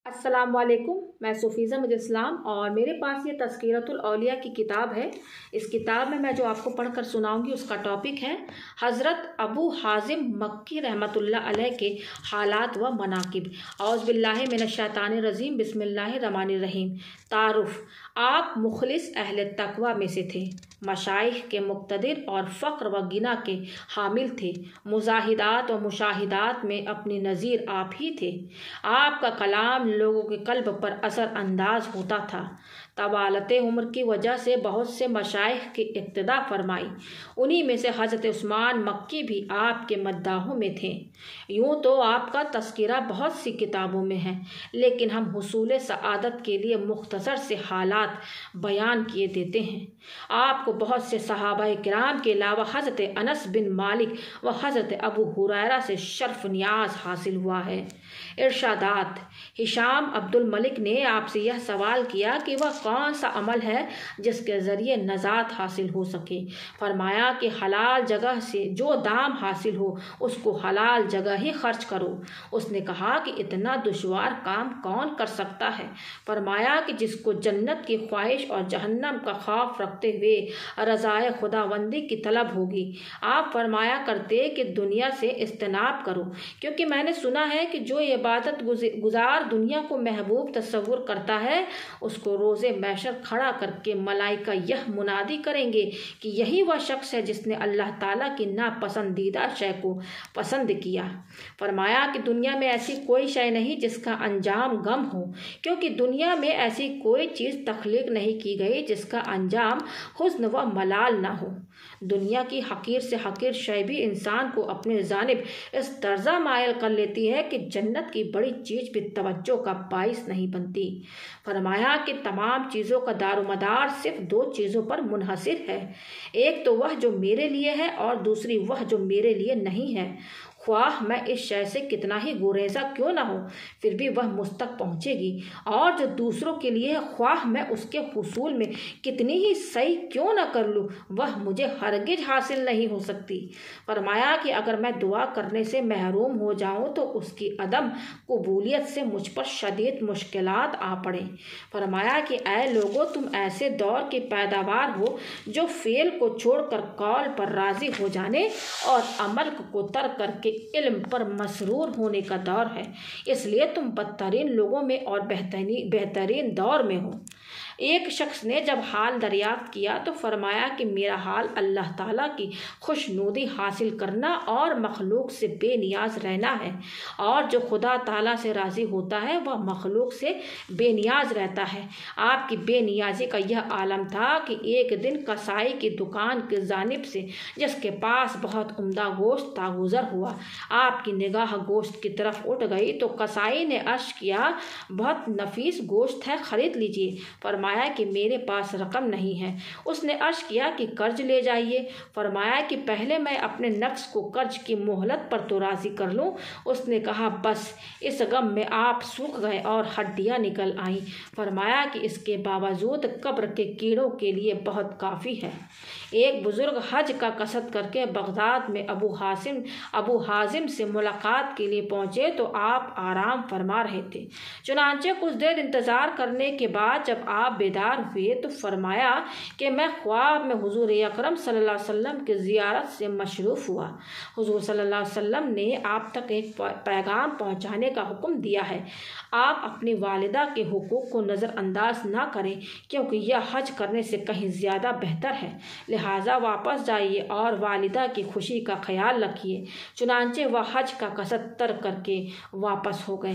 السلام علیکم، میں سفیزہ مجد اسلام اور میرے پاس یہ تذکرۃ الاولیاء کی کتاب ہے۔ اس کتاب میں جو آپ کو پڑھ کر سناؤں گی اس کا ٹاپک ہے حضرت ابو حازم مکی رحمۃ اللہ علیہ کے حالات و مناقب۔ اعوذ باللہ من الشیطان الرجیم، بسم اللہ الرحمن الرحیم۔ تعارف: آپ مخلص اہل تقوی میں سے تھے، مشائخ کے مقتدر اور فقر و غنا کے حامل تھے، مزاحدات و مشاہدات میں اپنی نظیر آپ ہی تھے۔ آپ کا کلام لوگوں کے قلب پر اثر انداز ہوتا تھا۔ طوالت عمر کی وجہ سے بہت سے مشائخ کی اقتدا فرمائی، انہی میں سے حضرت عثمان مکی بھی آپ کے مداحوں میں تھے۔ یوں تو آپ کا تذکرہ بہت سی کتابوں میں ہے، لیکن ہم حصول سعادت کے لیے مختصر سے حالات بیان کیے دیتے ہیں۔ آپ کو بہت سے صحابہ کرام کے علاوہ حضرت انس بن مالک و حضرت ابو ہریرہ سے شرف نیاز حاصل ہوا ہے۔ ارشادات: ہشام عبد الملک نے آپ سے یہ سوال کیا کہ وہ کون سا عمل ہے جس کے ذریعے نجات حاصل ہو سکے؟ فرمایا کہ حلال جگہ سے جو دام حاصل ہو اس کو حلال جگہ ہی خرچ کرو۔ اس نے کہا کہ اتنا دشوار کام کون کر سکتا ہے؟ فرمایا کہ جس کو جنت کی خواہش اور جہنم کا خوف رکھتے ہوئے رضائے خداوندی کی طلب ہوگی۔ آپ فرمایا کرتے کہ دنیا سے اجتناب کرو، کیونکہ میں نے سنا ہے کہ جو عبادت گزار دنیا کو محبوب تصور کرتا ہے اس کو روز محشر کھڑا کر کے ملائکہ یہ منادی کریں گے کہ یہی وہ شخص ہے جس نے اللہ تعالیٰ کی ناپسندیدہ شے کو پسند کیا۔ فرمایا کہ دنیا میں ایسی کوئی شے نہیں جس کا انجام غم ہو، کیونکہ دنیا میں ایسی کوئی چیز تخلیق نہیں کی گئی جس کا انجام حزن و ملال نہ ہو۔ دنیا کی حقیر سے حقیر شے بھی انسان کو اپنے جانب اس درجہ مائل کر لیتی ہے کہ جنت کی بڑی چیز بھی توجہ کا باعث نہیں بنتی۔ فرمایا کہ تمام چیزوں کا دار و مدار صرف دو چیزوں پر منحصر ہے، ایک تو وہ جو میرے لیے ہے اور دوسری وہ جو میرے لیے نہیں ہے۔ خواہ میں اس شے سے کتنا ہی گریزاں کیوں نہ ہو، پھر بھی وہ مجھ تک پہنچے گی، اور جو دوسروں کے لیے ہے خواہ میں اس کے حصول میں کتنی ہی سعی کیوں نہ کر لوں، وہ مجھے ہرگز حاصل نہیں ہو سکتی۔ فرمایا کہ اگر میں دعا کرنے سے محروم ہو جاؤں تو اس کی عدم قبولیت سے مجھ پر شدید مشکلات آ پڑیں۔ فرمایا کہ اے لوگو، تم ایسے دور کی پیداوار ہو جو فعل کو چھوڑ کر قول پر راضی ہو جانے اور عمل کو ترک کر کے علم پر مسرور ہونے کا دور ہے، اس لیے تم بدترین لوگوں میں اور بہترین دور میں ہو۔ ایک شخص نے جب حال دریافت کیا تو فرمایا کہ میرا حال اللہ تعالیٰ کی خوشنودی حاصل کرنا اور مخلوق سے بے نیاز رہنا ہے، اور جو خدا تعالیٰ سے راضی ہوتا ہے وہ مخلوق سے بے نیاز رہتا ہے۔ آپ کی بے نیازی کا یہ عالم تھا کہ ایک دن کسائی کی دکان کی جانب سے جس کے پاس بہت عمدہ گوشت تھا گزر ہوا۔ آپ کی نگاہ گوشت کی طرف اٹھ گئی تو کسائی نے عرض کیا، بہت نفیس گوشت ہے، خرید لیجیے۔ فرمایا کہ میرے پاس رقم نہیں ہے۔ اس نے عرض کیا کہ قرض لے جائیے۔ فرمایا کہ پہلے میں اپنے نفس کو قرض کی مہلت پر تو راضی کر لوں۔ اس نے کہا بس۔ اس غم میں آپ سوکھ گئے اور ہڈیاں نکل آئیں۔ فرمایا کہ اس کے باوجود قبر کے کیڑوں کے لیے بہت کافی ہے۔ ایک بزرگ حج کا قصد کر کے بغداد میں ابو حازم سے ملاقات کے لیے پہنچے تو آپ آرام فرما رہے تھے۔ چنانچہ کچھ دیر انتظار کرنے کے بعد جب آپ بیدار ہوئے تو فرمایا کہ میں خواب میں حضور اکرم صلی اللہ علیہ وسلم کی زیارت سے مشروف ہوا۔ حضور صلی اللہ علیہ وسلم نے آپ تک ایک پیغام پہنچانے کا حکم دیا ہے۔ آپ اپنی والدہ کے حقوق کو نظر انداز نہ کریں، کیونکہ یہ حج کرنے سے کہیں زیادہ بہتر ہے، لہٰذا واپس جائیے اور والدہ کی خوشی کا خیال رکھیے۔ چنانچہ وہ حج کا قصد ترک کر کے واپس ہو گئے۔